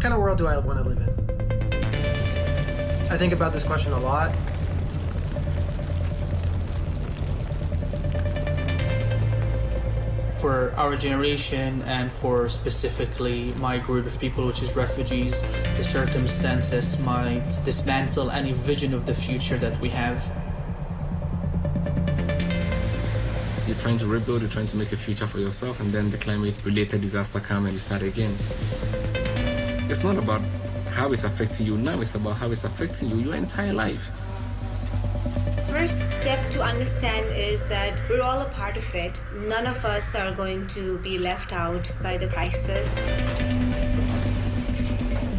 kind of world do I want to live in? I think about this question a lot. For our generation and for specifically my group of people, which is refugees, the circumstances might dismantle any vision of the future that we have. You're trying to rebuild, you're trying to make a future for yourself, and then the climate-related disaster comes and you start again. It's not about how it's affecting you now, it's about how it's affecting you your entire life. First step to understand is that we're all a part of it. None of us are going to be left out by the crisis.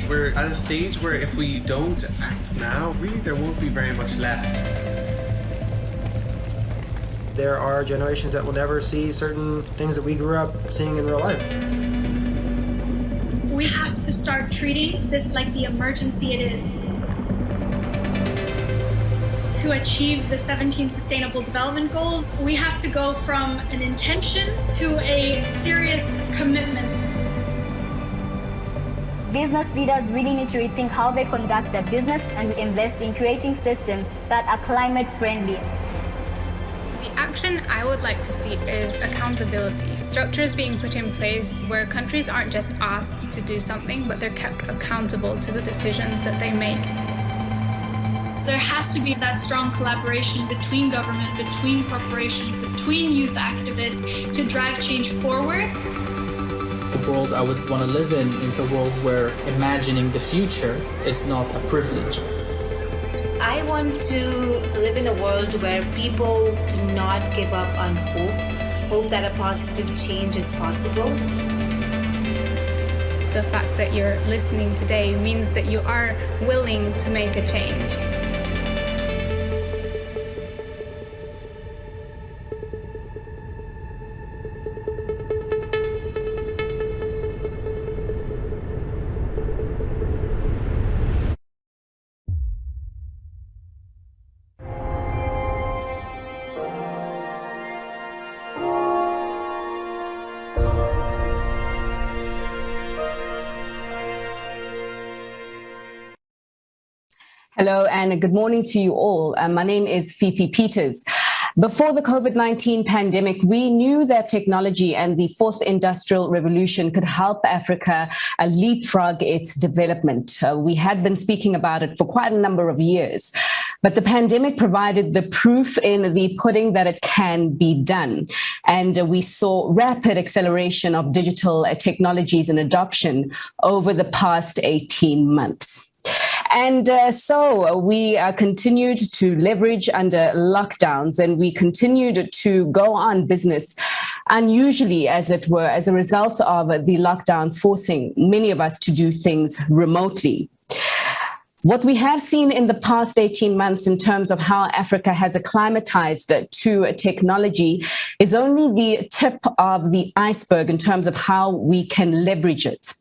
We're at a stage where if we don't act now, really there won't be very much left. There are generations that will never see certain things that we grew up seeing in real life. We have to start treating this like the emergency it is. To achieve the 17 Sustainable Development Goals, we have to go from an intention to a serious commitment. Business leaders really need to rethink how they conduct their business and invest in creating systems that are climate friendly. The action I would like to see is accountability. Structures being put in place where countries aren't just asked to do something, but they're kept accountable to the decisions that they make. There has to be that strong collaboration between government, between corporations, between youth activists to drive change forward. The world I would want to live in is a world where imagining the future is not a privilege. I want to live in a world where people do not give up on hope that a positive change is possible. The fact that you're listening today means that you are willing to make a change. Hello and good morning to you all. My name is Fifi Peters. Before the COVID-19 pandemic, we knew that technology and the fourth industrial revolution could help Africa leapfrog its development. We had been speaking about it for quite a number of years, but the pandemic provided the proof in the pudding that it can be done. And we saw rapid acceleration of digital technologies and adoption over the past 18 months. And so we continued to leverage under lockdowns, and we continued to go on business unusually, as it were, as a result of the lockdowns forcing many of us to do things remotely. What we have seen in the past 18 months in terms of how Africa has acclimatized to technology is only the tip of the iceberg in terms of how we can leverage it.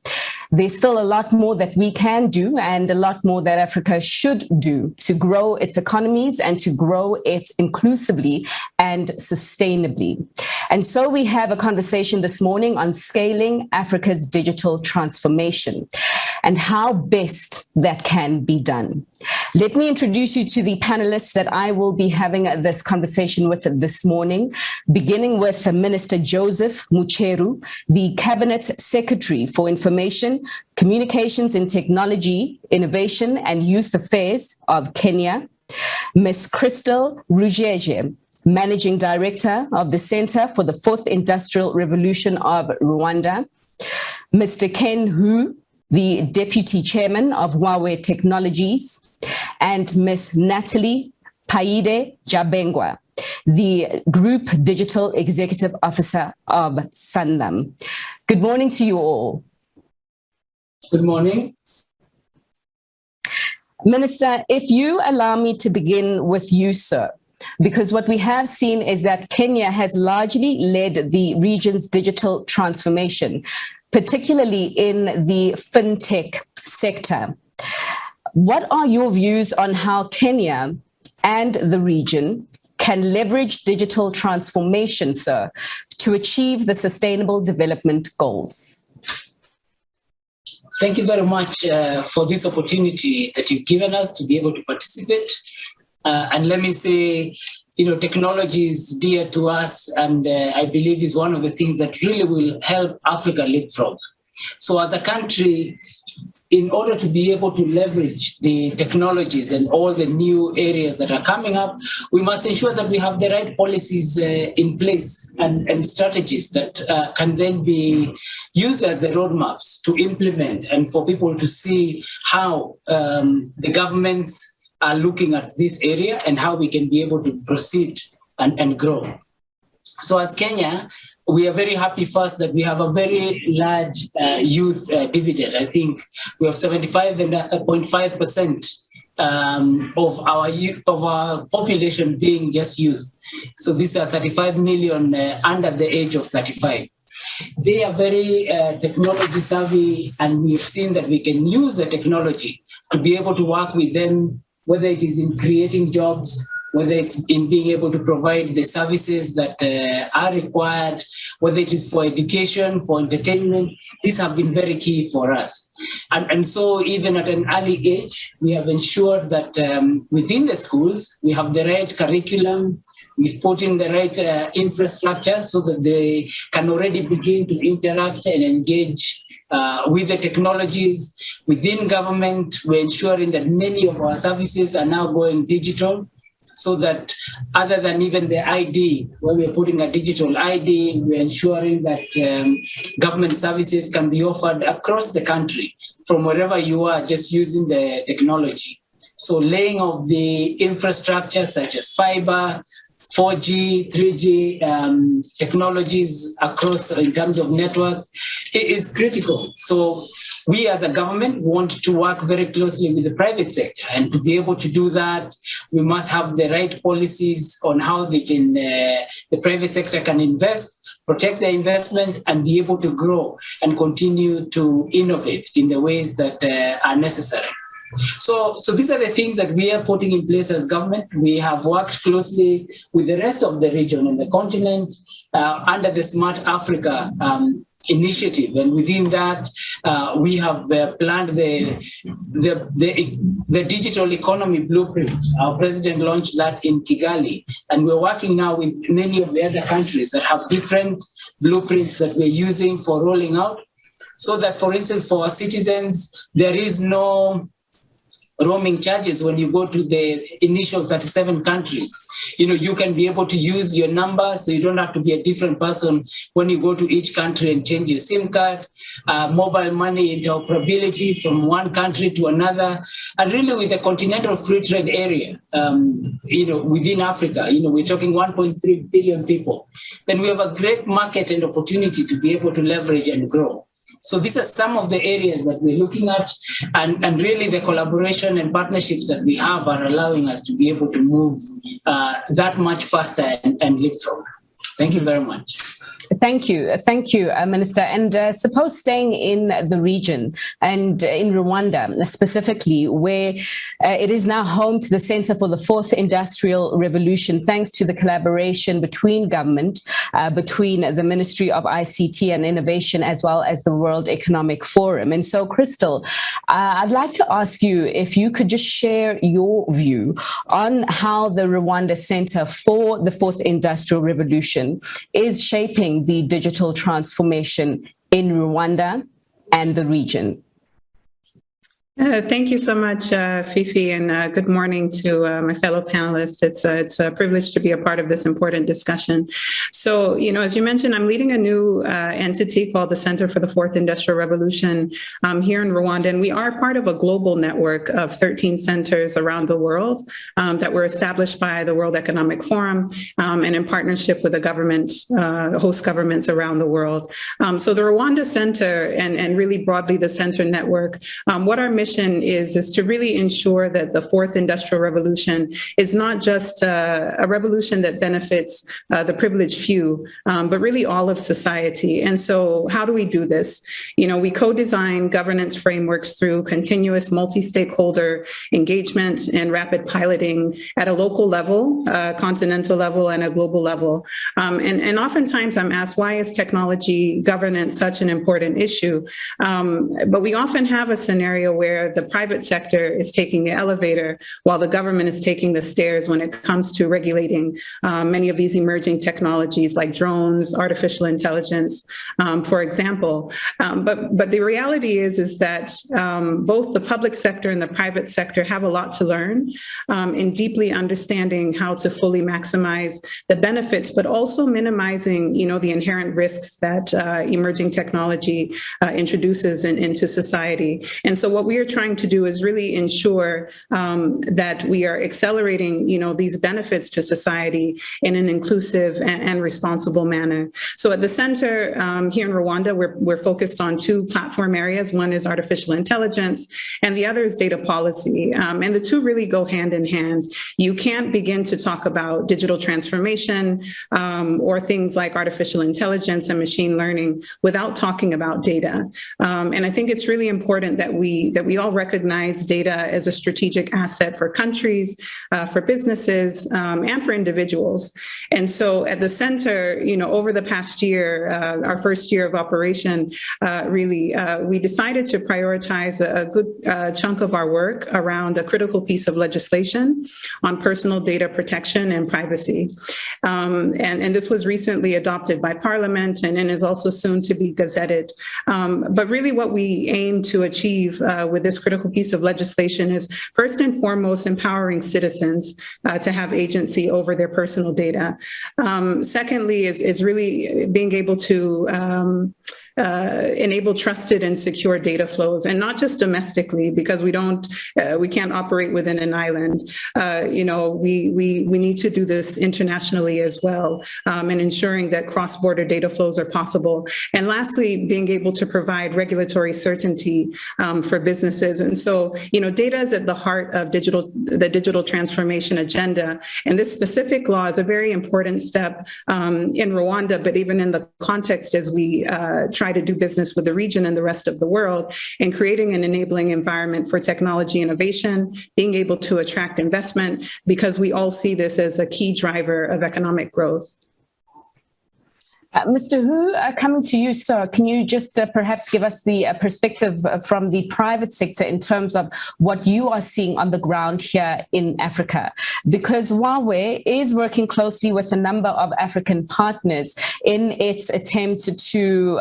There's still a lot more that we can do and a lot more that Africa should do to grow its economies and to grow it inclusively and sustainably. And so we have a conversation this morning on scaling Africa's digital transformation and how best that can be done. Let me introduce you to the panelists that I will be having this conversation with this morning, beginning with Minister Joseph Mucheru, the Cabinet Secretary for Information, Communications and Technology, Innovation and Youth Affairs of Kenya, Ms. Crystal Rugege, Managing Director of the Center for the Fourth Industrial Revolution of Rwanda, Mr. Ken Hu, the Deputy Chairman of Huawei Technologies, and Ms. Natalie Payida Jabangwe, the Group Digital Executive Officer of Sanlam. Good morning to you all. Good morning. Minister, if you allow me to begin with you, sir, because what we have seen is that Kenya has largely led the region's digital transformation, particularly in the fintech sector. What are your views on how Kenya and the region can leverage digital transformation, sir, to achieve the Sustainable Development Goals? Thank you very much for this opportunity that you've given us to be able to participate. And let me say, technology is dear to us, and I believe is one of the things that really will help Africa leapfrog. So as a country, in order to be able to leverage the technologies and all the new areas that are coming up, we must ensure that we have the right policies in place and strategies that can then be used as the roadmaps to implement and for people to see how the governments are looking at this area and how we can be able to proceed and grow. So as Kenya, we are very happy first that we have a very large youth dividend. I think we have 75.5% of our population being just youth. So these are 35 million under the age of 35. They are very technology savvy, and we've seen that we can use the technology to be able to work with them, whether it is in creating jobs, whether it's in being able to provide the services that are required, whether it is for education, for entertainment. These have been very key for us. And so even at an early age, we have ensured that within the schools, we have the right curriculum, we've put in the right infrastructure so that they can already begin to interact and engage with the technologies. Within government, we're ensuring that many of our services are now going digital, so that other than even the ID, where we're putting a digital ID, we're ensuring that government services can be offered across the country from wherever you are, just using the technology. So laying of the infrastructure such as fiber, 4G, 3G technologies across in terms of networks, it is critical. So we as a government want to work very closely with the private sector, and to be able to do that, we must have the right policies on how they can, the private sector can invest, protect their investment, and be able to grow and continue to innovate in the ways that are necessary. So these are the things that we are putting in place as government. We have worked closely with the rest of the region and the continent under the Smart Africa initiative, and within that, we have planned the digital economy blueprint. Our president launched that in Kigali, and we're working now with many of the other countries that have different blueprints that we're using for rolling out, so that, for instance, for our citizens, there is no roaming charges when you go to the initial 37 countries. You can be able to use your number, so you don't have to be a different person when you go to each country and change your SIM card, mobile money interoperability from one country to another, and really with the continental free trade area, within Africa, we're talking 1.3 billion people. Then we have a great market and opportunity to be able to leverage and grow. So these are some of the areas that we're looking at, and really the collaboration and partnerships that we have are allowing us to be able to move that much faster and leapfrog. Thank you very much. Thank you, Minister. And suppose staying in the region and in Rwanda specifically, where it is now home to the Center for the Fourth Industrial Revolution, thanks to the collaboration between government, between the Ministry of ICT and Innovation, as well as the World Economic Forum. And so, Crystal, I'd like to ask you if you could just share your view on how the Rwanda Center for the Fourth Industrial Revolution is shaping the digital transformation in Rwanda and the region. Thank you so much, Fifi, and good morning to my fellow panelists. It's a privilege to be a part of this important discussion. So, as you mentioned, I'm leading a new entity called the Center for the Fourth Industrial Revolution here in Rwanda, and we are part of a global network of 13 centers around the world that were established by the World Economic Forum and in partnership with the government, host governments around the world. So the Rwanda Center and really broadly the Center Network, what our mission mission is to really ensure that the fourth industrial revolution is not just a revolution that benefits the privileged few, but really all of society. And so how do we do this? We co-design governance frameworks through continuous multi-stakeholder engagement and rapid piloting at a local level, continental level, and a global level. And oftentimes I'm asked, why is technology governance such an important issue? But we often have a scenario where the private sector is taking the elevator while the government is taking the stairs when it comes to regulating many of these emerging technologies like drones, artificial intelligence, for example. But the reality is that both the public sector and the private sector have a lot to learn in deeply understanding how to fully maximize the benefits, but also minimizing, the inherent risks that emerging technology introduces into society. And so what we are trying to do is really ensure that we are accelerating, these benefits to society in an inclusive and responsible manner. So at the center here in Rwanda, we're focused on two platform areas. One is artificial intelligence, and the other is data policy. And the two really go hand in hand. You can't begin to talk about digital transformation or things like artificial intelligence and machine learning without talking about data. And I think it's really important that we all recognize data as a strategic asset for countries, for businesses, and for individuals. And so at the center, over the past year, our first year of operation, we decided to prioritize a good chunk of our work around a critical piece of legislation on personal data protection and privacy. And this was recently adopted by Parliament and is also soon to be gazetted. But really what we aim to achieve with this critical piece of legislation is first and foremost empowering citizens to have agency over their personal data. Secondly is really being able to enable trusted and secure data flows, and not just domestically, because we can't operate within an island. We need to do this internationally as well, and ensuring that cross-border data flows are possible. And lastly, being able to provide regulatory certainty for businesses. And so, data is at the heart of the digital transformation agenda. And this specific law is a very important step in Rwanda, but even in the context as we try to do business with the region and the rest of the world, and creating an enabling environment for technology innovation, being able to attract investment, because we all see this as a key driver of economic growth. Mr. Hu, coming to you, sir, can you just perhaps give us the perspective from the private sector in terms of what you are seeing on the ground here in Africa? Because Huawei is working closely with a number of African partners in its attempt to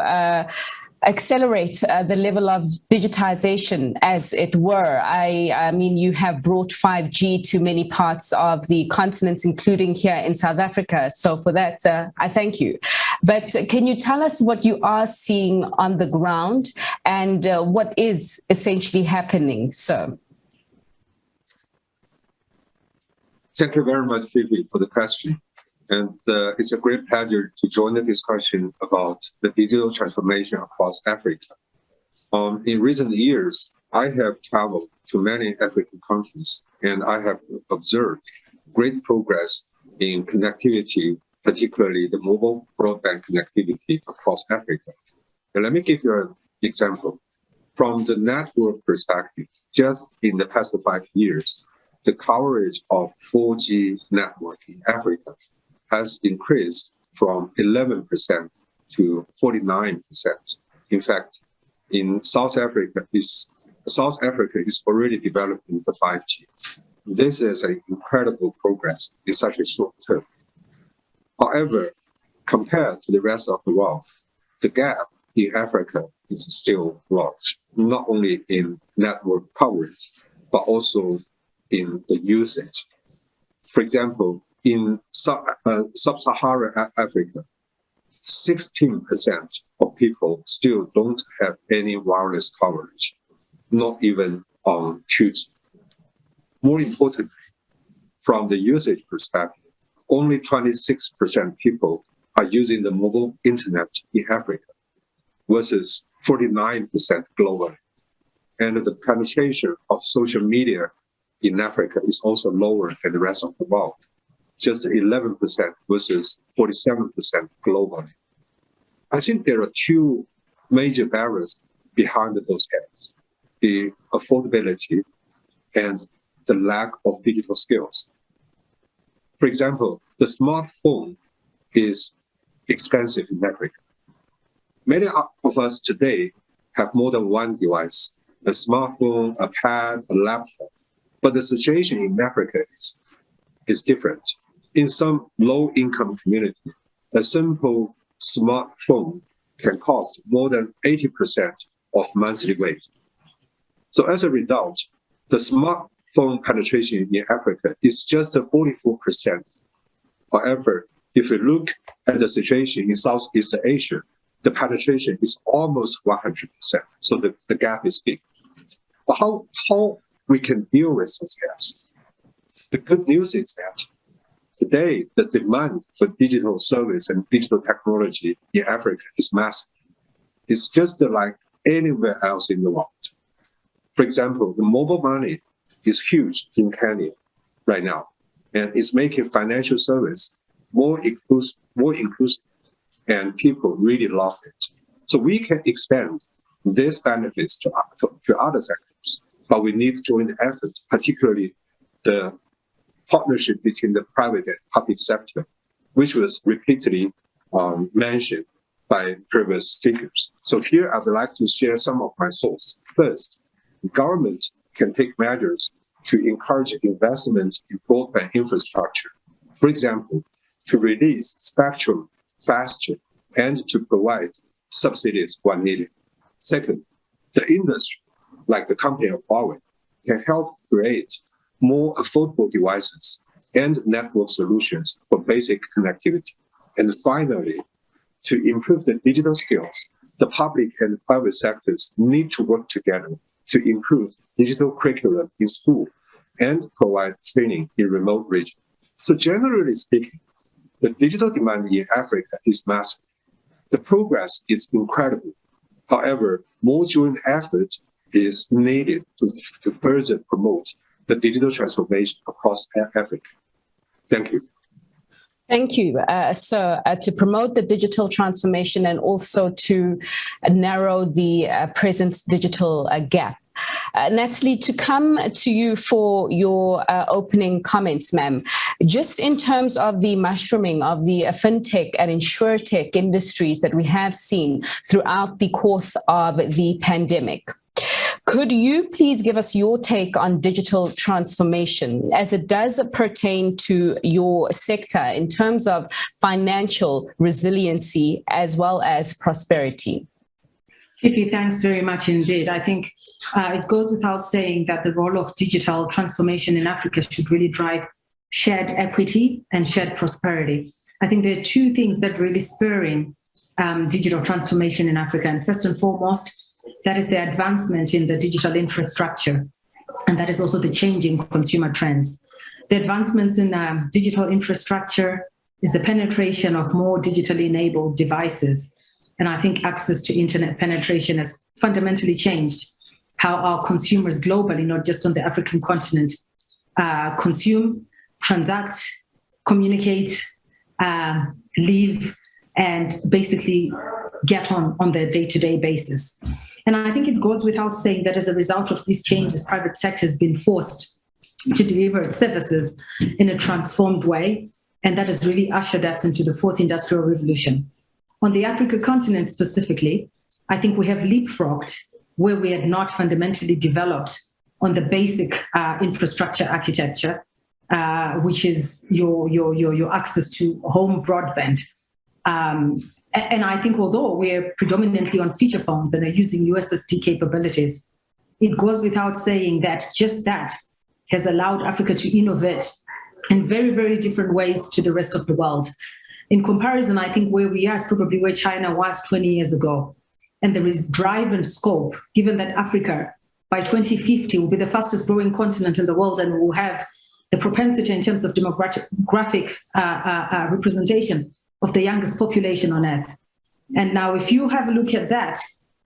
accelerate the level of digitization, as it were. I mean, you have brought 5G to many parts of the continent, including here in South Africa. So for that, I thank you. But can you tell us what you are seeing on the ground and what is essentially happening, sir? Thank you very much, Fifi, for the question. And it's a great pleasure to join the discussion about the digital transformation across Africa. In recent years, I have traveled to many African countries, and I have observed great progress in connectivity, particularly the mobile broadband connectivity across Africa. And let me give you an example. From the network perspective, just in the past 5 years, the coverage of 4G network in Africa has increased from 11% to 49%. In fact, in South Africa is already developing the 5G. This is an incredible progress in such a short term. However, compared to the rest of the world, the gap in Africa is still large, not only in network coverage, but also in the usage. For example, in sub-Saharan Africa, 16% of people still don't have any wireless coverage, not even on 2G. More importantly, from the usage perspective, only 26% people are using the mobile internet in Africa versus 49% globally. And the penetration of social media in Africa is also lower than the rest of the world, just 11% versus 47% globally. I think there are two major barriers behind those gaps: the affordability and the lack of digital skills. For example, the smartphone is expensive in Africa. Many of us today have more than one device, a smartphone, a pad, a laptop. But the situation in Africa is different. In some low-income community, a simple smartphone can cost more than 80% of monthly wage. So as a result, the smartphone penetration in Africa is just 44%. However, if you look at the situation in Southeast Asia, the penetration is almost 100%. So the gap is big. But how we can deal with those gaps? The good news is that today, the demand for digital service and digital technology in Africa is massive. It's just like anywhere else in the world. For example, the mobile money is huge in Kenya right now, and it's making financial service more inclusive, and people really love it. So we can extend these benefits to other sectors, but we need joint effort, particularly the partnership between the private and public sector, which was repeatedly mentioned by previous speakers. So here I would like to share some of my thoughts. First, the government can take measures to encourage investment in broadband infrastructure. For example, to release spectrum faster and to provide subsidies when needed. Second, the industry, like the company of Huawei, can help create more affordable devices and network solutions for basic connectivity. And finally, to improve the digital skills, the public and private sectors need to work together to improve digital curriculum in school and provide training in remote regions. So generally speaking, the digital demand in Africa is massive. The progress is incredible. However, more joint effort is needed to further promote the digital transformation across Africa. Thank you. Thank you. To promote the digital transformation and also to narrow the present digital gap. Natalie, to come to you for your opening comments, ma'am. Just in terms of the mushrooming of the fintech and insurtech industries that we have seen throughout the course of the pandemic, could you please give us your take on digital transformation as it does pertain to your sector in terms of financial resiliency as well as prosperity? Fifi, thanks very much indeed. I think it goes without saying that the role of digital transformation in Africa should really drive shared equity and shared prosperity. I think there are two things that really spurring digital transformation in Africa. And first and foremost, that is the advancement in the digital infrastructure. And that is also the changing consumer trends. The advancements in digital infrastructure is the penetration of more digitally enabled devices. And I think access to internet penetration has fundamentally changed how our consumers globally, not just on the African continent, consume, transact, communicate, live, and basically get on their day-to-day basis. And I think it goes without saying that as a result of these changes, private sector has been forced to deliver its services in a transformed way. And that has really ushered us into the fourth industrial revolution. On the African continent specifically, I think we have leapfrogged where we had not fundamentally developed on the basic infrastructure architecture, which is your access to home broadband. And I think although we're predominantly on feature phones and are using USSD capabilities, it goes without saying that just that has allowed Africa to innovate in very, very different ways to the rest of the world. In comparison, I think where we are is probably where China was 20 years ago. And there is drive and scope, given that Africa by 2050 will be the fastest growing continent in the world and will have the propensity in terms of demographic representation of the youngest population on earth. And now if you have a look at that,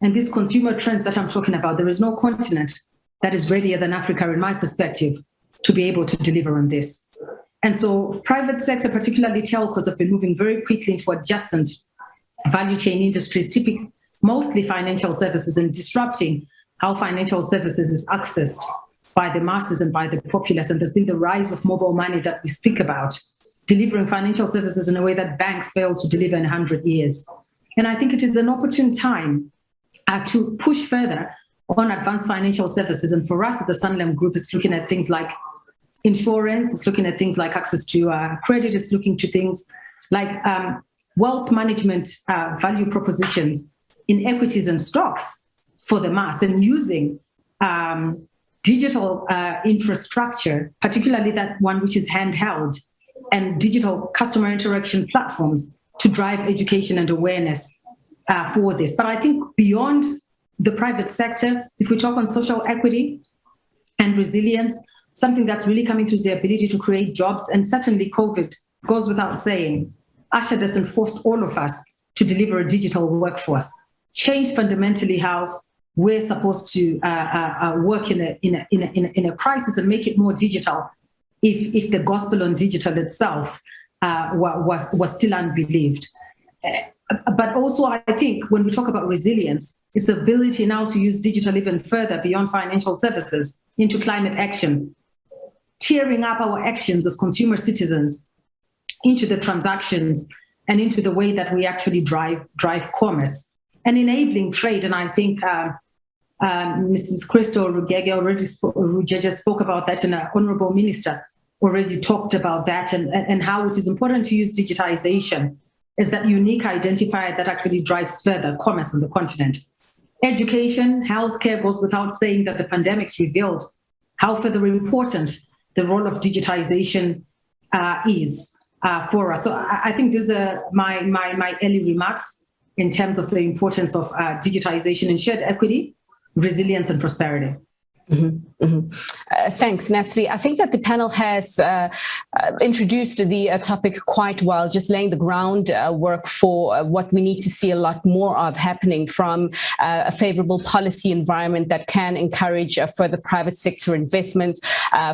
And these consumer trends that I'm talking about, there is no continent that is readier than Africa, in my perspective, to be able to deliver on this. And so private sector, particularly telcos, have been moving very quickly into adjacent value chain industries, typically mostly financial services, and disrupting how financial services is accessed by the masses and by the populace. And there's been the rise of mobile money that we speak about, delivering financial services in a way that banks failed to deliver in 100 years. And I think it is an opportune time to push further on advanced financial services. And for us at the Sanlam Group, it's looking at things like insurance, it's looking at things like access to credit, it's looking to things like wealth management value propositions in equities and stocks for the mass, and using digital infrastructure, particularly that one which is handheld, and digital customer interaction platforms to drive education and awareness for this. But I think beyond the private sector, if we talk on social equity and resilience, something that's really coming through is the ability to create jobs. And certainly COVID, goes without saying, ushered us and forced all of us to deliver a digital workforce, changed fundamentally how we're supposed to work in a crisis, and make it more digital if the gospel on digital itself was still unbelieved. But also, I think when we talk about resilience, it's the ability now to use digital even further beyond financial services into climate action, tearing up our actions as consumer citizens into the transactions and into the way that we actually drive commerce and enabling trade. And I think Mrs. Crystal Rugege spoke about that, and our Honourable Minister already talked about that, and how it is important to use digitization as that unique identifier that actually drives further commerce on the continent. Education, healthcare, goes without saying that the pandemic's revealed how further important the role of digitization is for us. So I think these are my early remarks in terms of the importance of digitization and shared equity, resilience, and prosperity. Mm-hmm, mm-hmm. Thanks, Natalie. I think that the panel has introduced the topic quite well, just laying the groundwork for what we need to see a lot more of happening from a favorable policy environment that can encourage further private sector investments,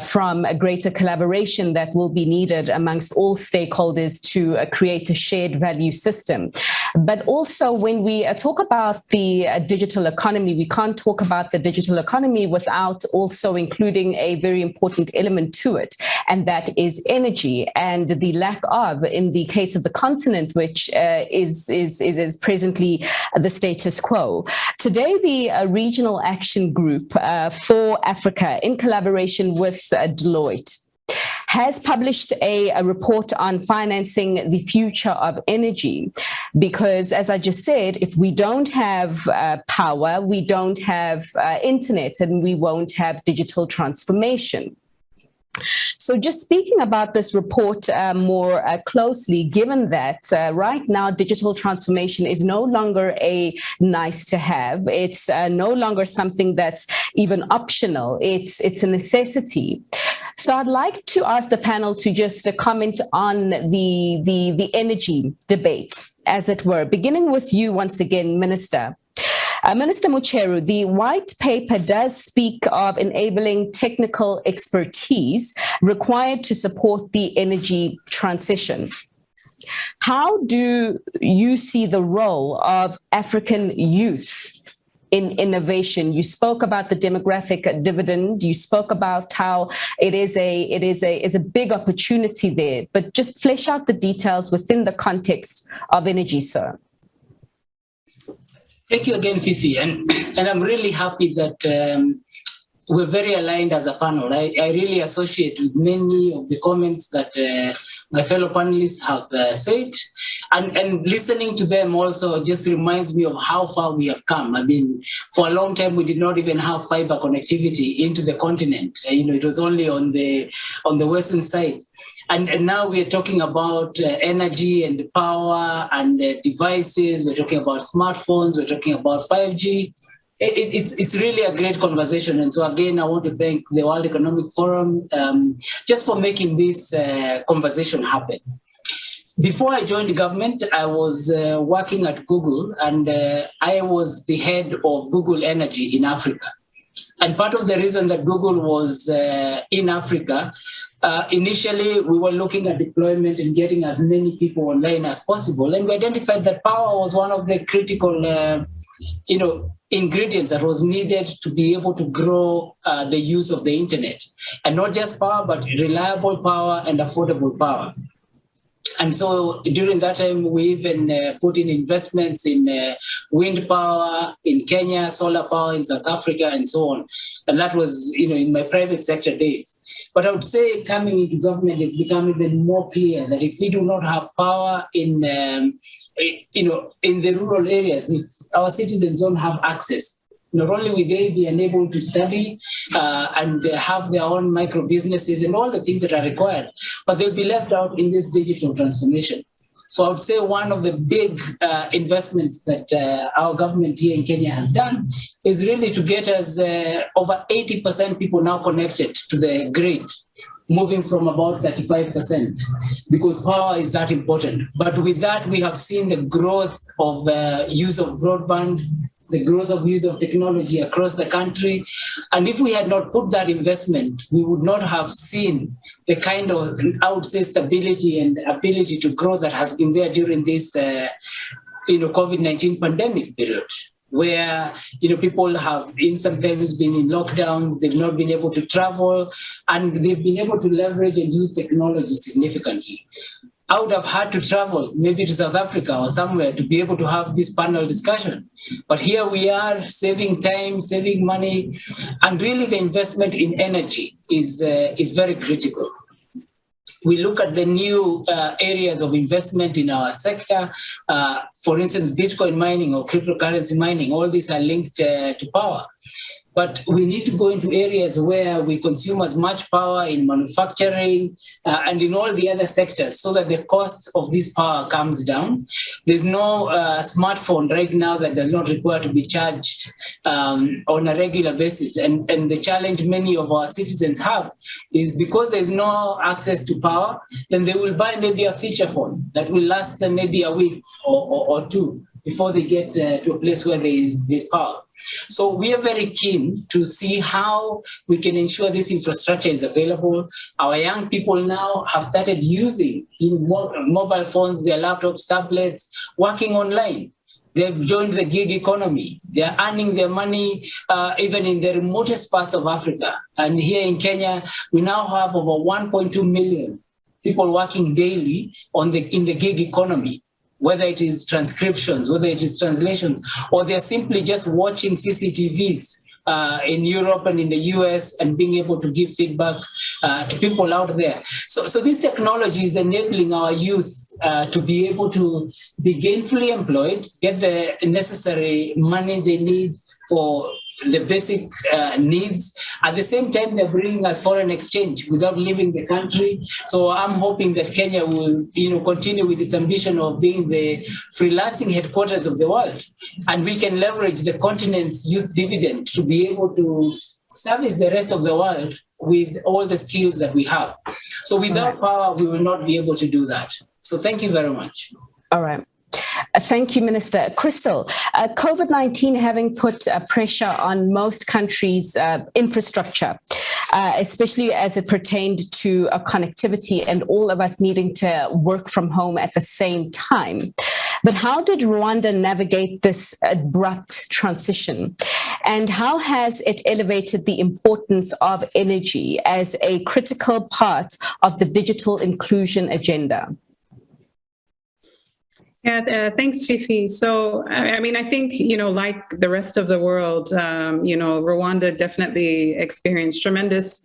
from a greater collaboration that will be needed amongst all stakeholders to create a shared value system. But also, when we talk about the digital economy, we can't talk about the digital economy without also including a very important element to it, and that is energy, and the lack of, in the case of the continent, which is presently the status quo. Today, the Regional Action Group for Africa, in collaboration with Deloitte, has published a report on financing the future of energy. Because, as I just said, if we don't have power, we don't have internet, and we won't have digital transformation. So just speaking about this report more closely, given that right now digital transformation is no longer a nice to have, it's no longer something that's even optional, it's a necessity. So I'd like to ask the panel to just comment on the energy debate, as it were, beginning with you once again, Minister. Minister Mucheru, the white paper does speak of enabling technical expertise required to support the energy transition. How do you see the role of African youth in innovation? You spoke about the demographic dividend. You spoke about how it is a big opportunity there, but just flesh out the details within the context of energy, sir. Thank you again, Fifi, and I'm really happy that we're very aligned as a panel. I really associate with many of the comments that my fellow panelists have said, and listening to them also just reminds me of how far we have come. I mean, for a long time we did not even have fiber connectivity into the continent. It was only on the western side. And now we're talking about energy and power and devices. We're talking about smartphones. We're talking about 5G. It's really a great conversation. And so again, I want to thank the World Economic Forum just for making this conversation happen. Before I joined the government, I was working at Google, and I was the head of Google Energy in Africa. And part of the reason that Google was in Africa, initially we were looking at deployment and getting as many people online as possible. And we identified that power was one of the critical ingredients that was needed to be able to grow the use of the internet. And not just power, but reliable power and affordable power. And so during that time, we even put in investments in wind power in Kenya, solar power in South Africa, and so on. And that was, in my private sector days. But I would say coming into government, it's become even more clear that if we do not have power in the rural areas, if our citizens don't have access, not only will they be unable to study and have their own micro businesses and all the things that are required, but they'll be left out in this digital transformation. So I would say one of the big investments that our government here in Kenya has done is really to get us over 80% people now connected to the grid, moving from about 35%, because power is that important. But with that, we have seen the growth of use of broadband, the growth of use of technology across the country. And if we had not put that investment, we would not have seen the kind of, I would say, stability and ability to grow that has been there during this COVID-19 pandemic period, where people have sometimes been in lockdowns, they've not been able to travel, and they've been able to leverage and use technology significantly. I would have had to travel maybe to South Africa or somewhere to be able to have this panel discussion. But here we are saving time, saving money, and really the investment in energy is very critical. We look at the new areas of investment in our sector. For instance, Bitcoin mining or cryptocurrency mining, all these are linked to power. But we need to go into areas where we consume as much power in manufacturing and in all the other sectors so that the cost of this power comes down. There's no smartphone right now that does not require to be charged on a regular basis. And the challenge many of our citizens have is because there's no access to power, then they will buy maybe a feature phone that will last them maybe a week or two before they get to a place where there's power. So we are very keen to see how we can ensure this infrastructure is available. Our young people now have started using mobile phones, their laptops, tablets, working online. They've joined the gig economy. They're earning their money even in the remotest parts of Africa. And here in Kenya, we now have over 1.2 million people working daily in the gig economy, whether it is transcriptions, whether it is translations, or they're simply just watching CCTVs in Europe and in the US and being able to give feedback to people out there. So this technology is enabling our youth to be able to be gainfully employed, get the necessary money they need for the basic needs. At the same time, they're bringing us foreign exchange without leaving the country. So I'm hoping that Kenya will, continue with its ambition of being the freelancing headquarters of the world, and we can leverage the continent's youth dividend to be able to service the rest of the world with all the skills that we have. So without power, we will not be able to do that. So thank you very much. All right. Thank you, Minister. Crystal, COVID-19 having put pressure on most countries' infrastructure, especially as it pertained to connectivity and all of us needing to work from home at the same time. But how did Rwanda navigate this abrupt transition? And how has it elevated the importance of energy as a critical part of the digital inclusion agenda? Yeah, thanks, Fifi. So, I think, like the rest of the world, Rwanda definitely experienced tremendous,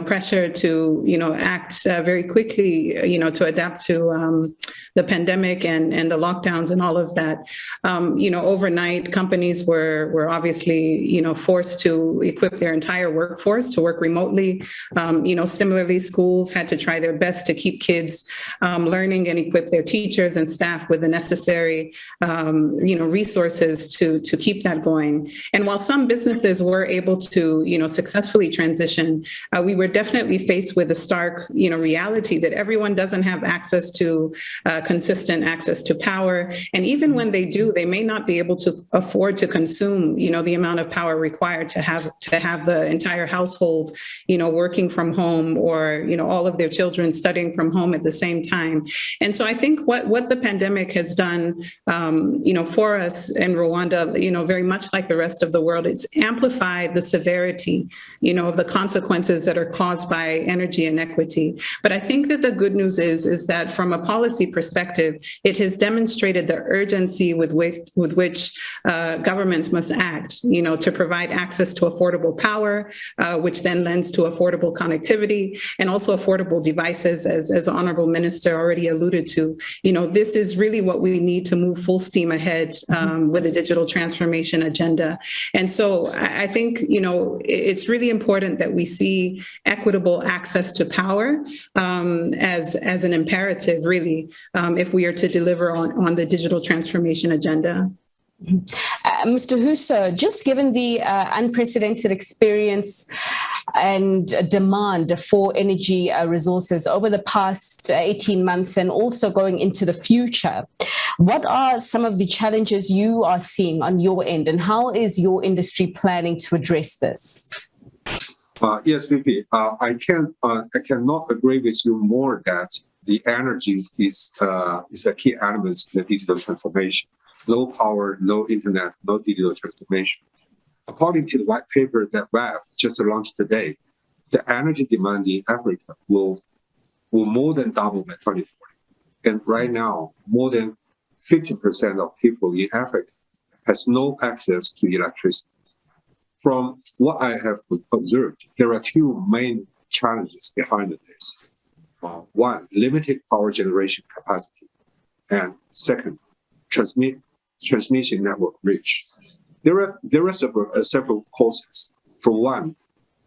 pressure to, act very quickly, to adapt to the pandemic and the lockdowns and all of that. Overnight, companies were obviously, forced to equip their entire workforce to work remotely. Similarly, schools had to try their best to keep kids learning and equip their teachers and staff with the necessary, resources to keep that going. And while some businesses were able to, successfully transition, we were definitely faced with a stark, reality that everyone doesn't have access to consistent access to power. And even when they do, they may not be able to afford to consume, the amount of power required to have the entire household, working from home, or, all of their children studying from home at the same time. And so I think what the pandemic has done, for us in Rwanda, very much like the rest of the world, it's amplified the severity, of the consequences that are caused by energy inequity. But I think that the good news is that from a policy perspective, it has demonstrated the urgency with which governments must act, to provide access to affordable power, which then lends to affordable connectivity and also affordable devices, as Honorable Minister already alluded to. This is really what we need to move full steam ahead with the digital transformation agenda. And so I think, it's really important that we see equitable access to power as an imperative, really, if we are to deliver on the digital transformation agenda. Mr. Huso, just given the unprecedented experience and demand for energy resources over the past 18 months and also going into the future, what are some of the challenges you are seeing on your end, and how is your industry planning to address this? Yes, Fifi, I cannot agree with you more that the energy is a key element in the digital transformation. No power, no internet, no digital transformation. According to the white paper that WEF just launched today, the energy demand in Africa will more than double by 2040. And right now, more than 50% of people in Africa has no access to electricity. From what I have observed, there are two main challenges behind this. One, limited power generation capacity. And second, transmission network reach. There are several causes. For one,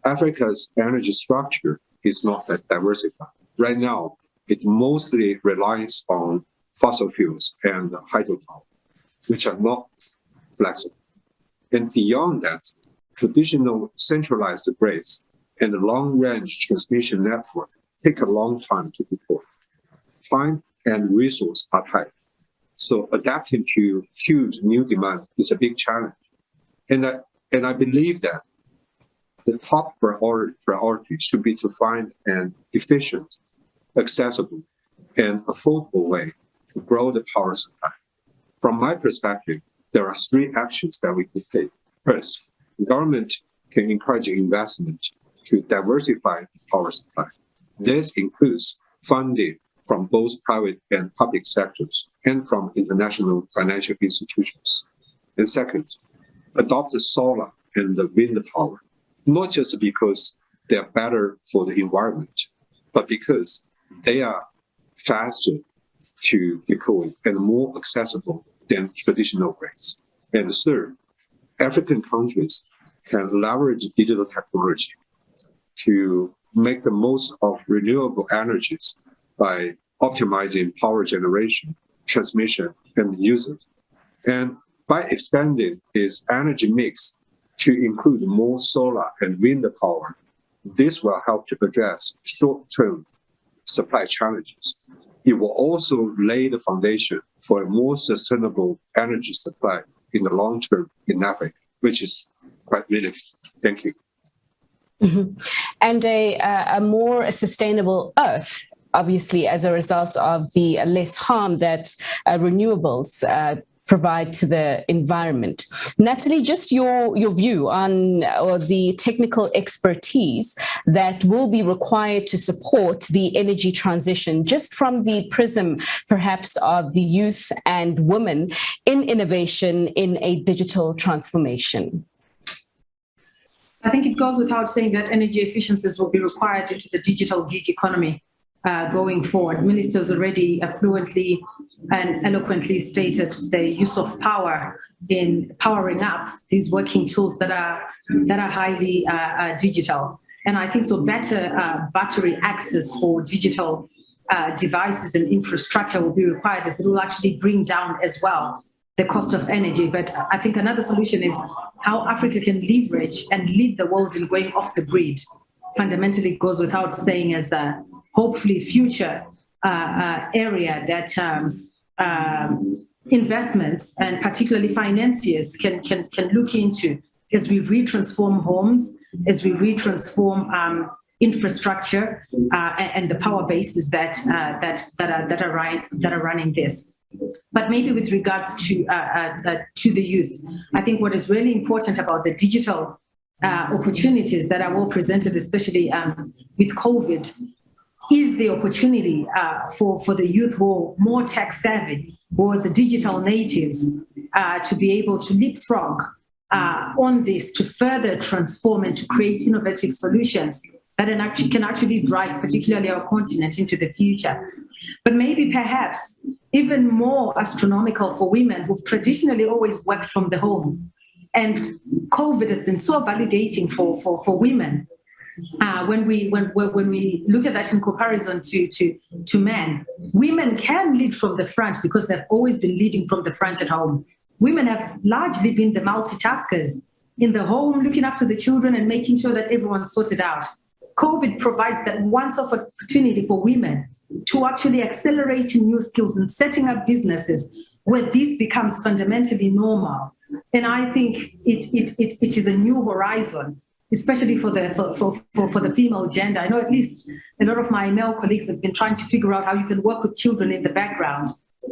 Africa's energy structure is not that diversified. Right now, it mostly relies on fossil fuels and hydropower, which are not flexible. And beyond that, traditional centralized grids and the long-range transmission network take a long time to deploy. Time and resource are tight. So adapting to huge new demand is a big challenge. And I believe that the top priority should be to find an efficient, accessible, and affordable way to grow the power supply. From my perspective, there are three actions that we could take. First, the government can encourage investment to diversify the power supply. This includes funding from both private and public sectors and from international financial institutions. And second, adopt the solar and the wind power, not just because they are better for the environment, but because they are faster to deploy and more accessible than traditional grids. And third, African countries can leverage digital technology to make the most of renewable energies by optimizing power generation, transmission, and usage. And by expanding its energy mix to include more solar and wind power, this will help to address short-term supply challenges. It will also lay the foundation for a more sustainable energy supply in the long term in Africa, which is quite meaningful. Thank you. Mm-hmm. And a more sustainable Earth, obviously, as a result of the less harm that renewables provide to the environment. Natalie, just your view on the technical expertise that will be required to support the energy transition, just from the prism, perhaps, of the youth and women in innovation in a digital transformation. I think it goes without saying that energy efficiencies will be required into the digital gig economy going forward. Ministers already fluently and eloquently stated the use of power in powering up these working tools that are highly digital. And I think so better battery access for digital devices and infrastructure will be required, as it will actually bring down as well the cost of energy. But I think another solution is how Africa can leverage and lead the world in going off the grid. Fundamentally goes without saying as a hopefully future area that investments and particularly financiers can look into as we retransform homes, as we retransform infrastructure and the power bases that are running this. But maybe with regards to the youth, I think what is really important about the digital opportunities that are well presented, especially with COVID, is the opportunity for the youth who are more tech savvy or the digital natives to be able to leapfrog on this to further transform and to create innovative solutions that can actually drive particularly our continent into the future. But maybe perhaps even more astronomical for women who've traditionally always worked from the home. And COVID has been so validating for women. When we look at that in comparison to men, women can lead from the front because they've always been leading from the front at home. Women have largely been the multitaskers in the home, looking after the children and making sure that everyone's sorted out. COVID provides that once-off opportunity for women to actually accelerate in new skills and setting up businesses where this becomes fundamentally normal. And I think it is a new horizon, especially for the female gender. I know at least a lot of my male colleagues have been trying to figure out how you can work with children in the background,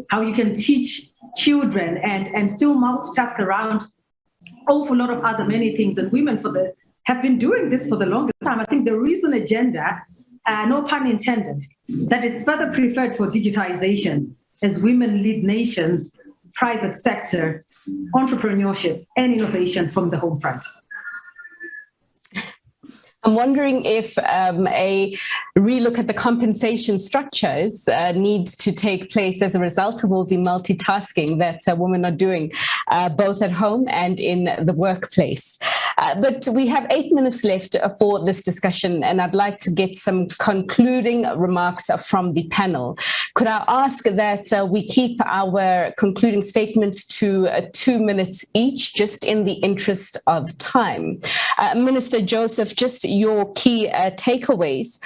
how you can teach children and still multitask around an awful lot of other many things. And women have been doing this for the longest time. I think there is an agenda, no pun intended, that is further preferred for digitization as women lead nations, private sector, entrepreneurship, and innovation from the home front. I'm wondering if a relook at the compensation structures needs to take place as a result of all the multitasking that women are doing, both at home and in the workplace. But we have 8 minutes left for this discussion, and I'd like to get some concluding remarks from the panel. Could I ask that we keep our concluding statements to 2 minutes each, just in the interest of time? Minister Joseph, just your key takeaways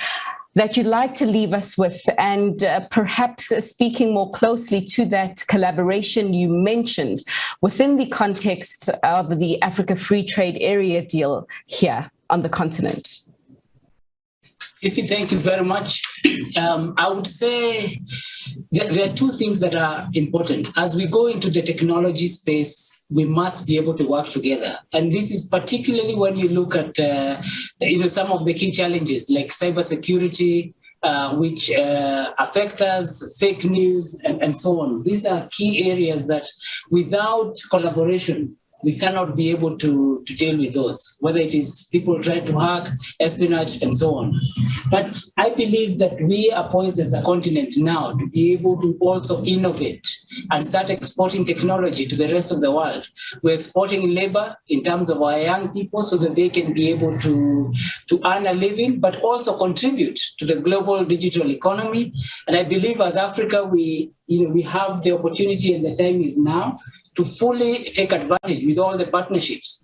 that you'd like to leave us with, and perhaps speaking more closely to that collaboration you mentioned within the context of the Africa Free Trade Area deal here on the continent. Fifi, thank you very much. I would say there are two things that are important. As we go into the technology space, we must be able to work together. And this is particularly when you look at some of the key challenges like cybersecurity, which affect us, fake news, and so on. These are key areas that without collaboration, we cannot be able to deal with those, whether it is people trying to hack, espionage, and so on. But I believe that we are poised as a continent now to be able to also innovate and start exporting technology to the rest of the world. We're exporting labor in terms of our young people so that they can be able to earn a living, but also contribute to the global digital economy. And I believe as Africa, we have the opportunity, and the time is now to fully take advantage with all the partnerships,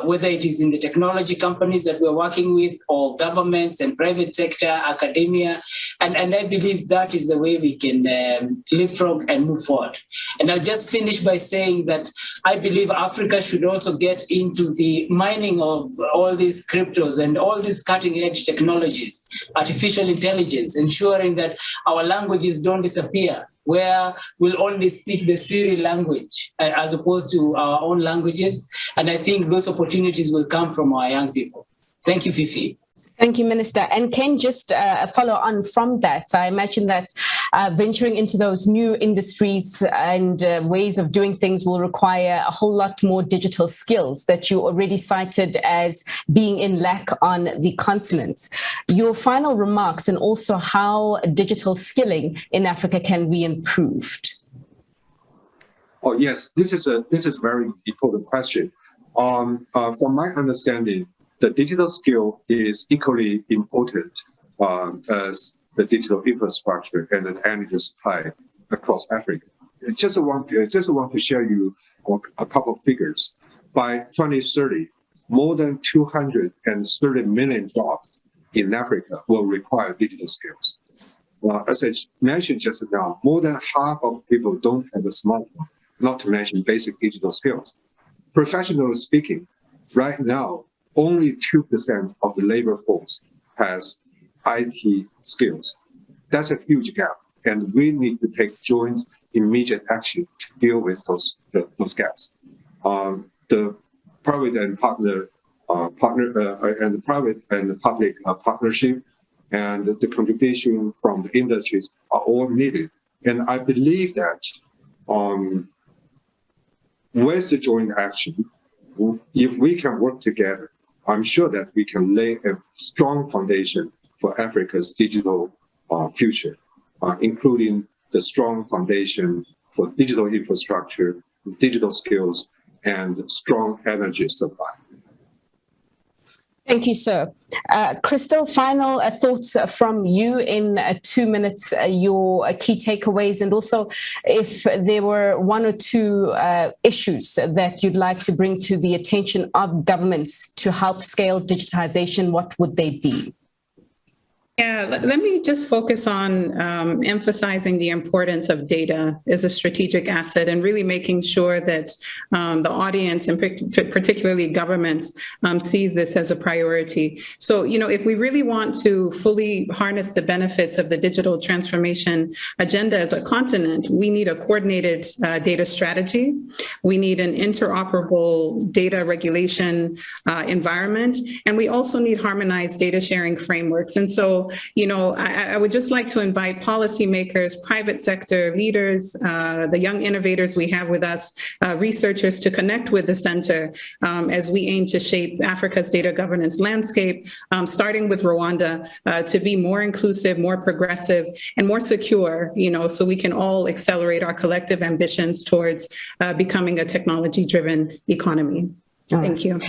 whether it is in the technology companies that we're working with or governments and private sector, academia. And I believe that is the way we can leapfrog and move forward. And I'll just finish by saying that I believe Africa should also get into the mining of all these cryptos and all these cutting edge technologies, artificial intelligence, ensuring that our languages don't disappear, where we'll only speak the Siri language as opposed to our own languages. And I think those opportunities will come from our young people. Thank you, Fifi. Thank you, Minister. And Ken, just follow on from that. I imagine that venturing into those new industries and ways of doing things will require a whole lot more digital skills that you already cited as being in lack on the continent. Your final remarks, and also how digital skilling in Africa can be improved. Oh, yes, this is a very important question. From my understanding, the digital skill is equally important as the digital infrastructure and the energy supply across Africa. I just want to share you a couple of figures. By 2030, more than 230 million jobs in Africa will require digital skills. As I mentioned just now, more than half of people don't have a smartphone, not to mention basic digital skills. Professionally speaking, right now, only 2% of the labor force has IT skills. That's a huge gap, and we need to take joint, immediate action to deal with those gaps. The private and private and public partnership and the contribution from the industries are all needed. And I believe that with the joint action, if we can work together, I'm sure that we can lay a strong foundation for Africa's digital future, including the strong foundation for digital infrastructure, digital skills, and strong energy supply. Thank you, sir. Crystal, final thoughts from you in 2 minutes, your key takeaways, and also if there were one or two issues that you'd like to bring to the attention of governments to help scale digitization, what would they be? Yeah, let me just focus on emphasizing the importance of data as a strategic asset and really making sure that the audience and particularly governments sees this as a priority. So, if we really want to fully harness the benefits of the digital transformation agenda as a continent, we need a coordinated data strategy. We need an interoperable data regulation environment, and we also need harmonized data sharing frameworks. And so, I would just like to invite policymakers, private sector leaders, the young innovators we have with us, researchers to connect with the center as we aim to shape Africa's data governance landscape, starting with Rwanda, to be more inclusive, more progressive, and more secure, so we can all accelerate our collective ambitions towards becoming a technology-driven economy. Thank you.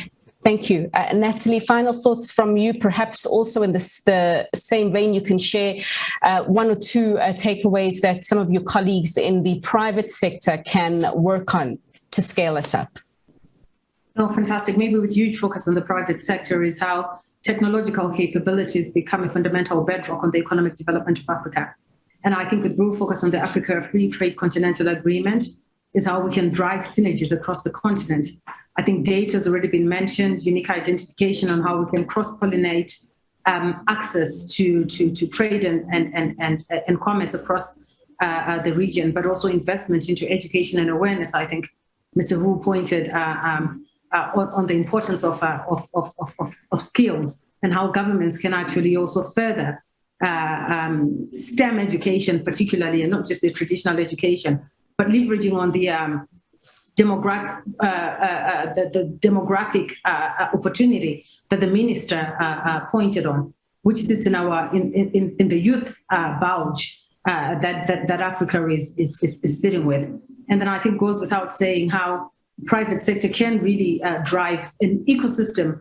Thank you. Natalie, final thoughts from you, perhaps also in the same vein, you can share one or two takeaways that some of your colleagues in the private sector can work on to scale us up. Oh, fantastic. Maybe with huge focus on the private sector is how technological capabilities become a fundamental bedrock on the economic development of Africa. And I think with broad focus on the Africa Free Trade Continental Agreement is how we can drive synergies across the continent. I think data has already been mentioned, unique identification on how we can cross-pollinate access to trade and commerce across the region, but also investment into education and awareness. I think Mr. Hu pointed on the importance of skills and how governments can actually also further STEM education, particularly, and not just the traditional education, but leveraging on the demographic opportunity that the minister pointed on, which sits in the youth bulge that Africa is sitting with. And then I think goes without saying how private sector can really drive an ecosystem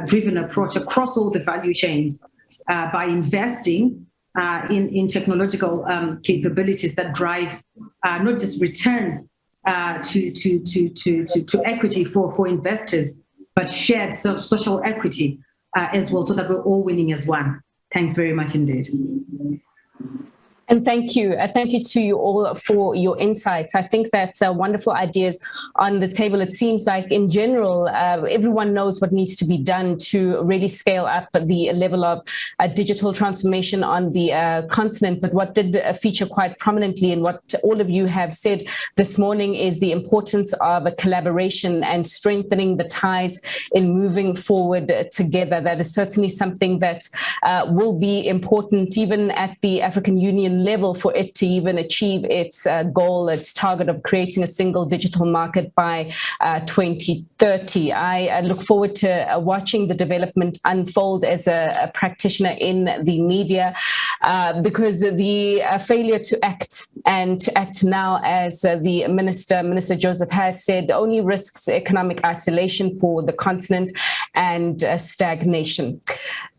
driven approach across all the value chains by investing in technological capabilities that drive not just return to equity for investors, but shared social equity as well, so that we're all winning as one. Thanks very much indeed. And thank you. Thank you to you all for your insights. I think that's wonderful ideas on the table. It seems like in general, everyone knows what needs to be done to really scale up the level of digital transformation on the continent. But what did feature quite prominently in what all of you have said this morning is the importance of a collaboration and strengthening the ties in moving forward together. That is certainly something that will be important even at the African Union level for it to even achieve its goal, its target of creating a single digital market by 2030. I look forward to watching the development unfold as a practitioner in the media because the failure to act and to act now, as the Minister Joseph has said, only risks economic isolation for the continent and stagnation.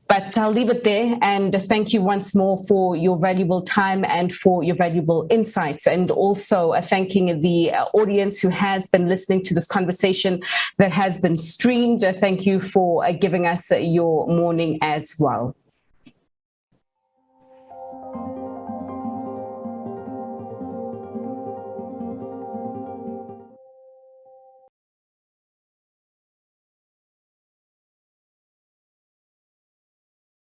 But I'll leave it there, and thank you once more for your valuable time and for your valuable insights, and also thanking the audience who has been listening to this conversation that has been streamed. Thank you for giving us your morning as well.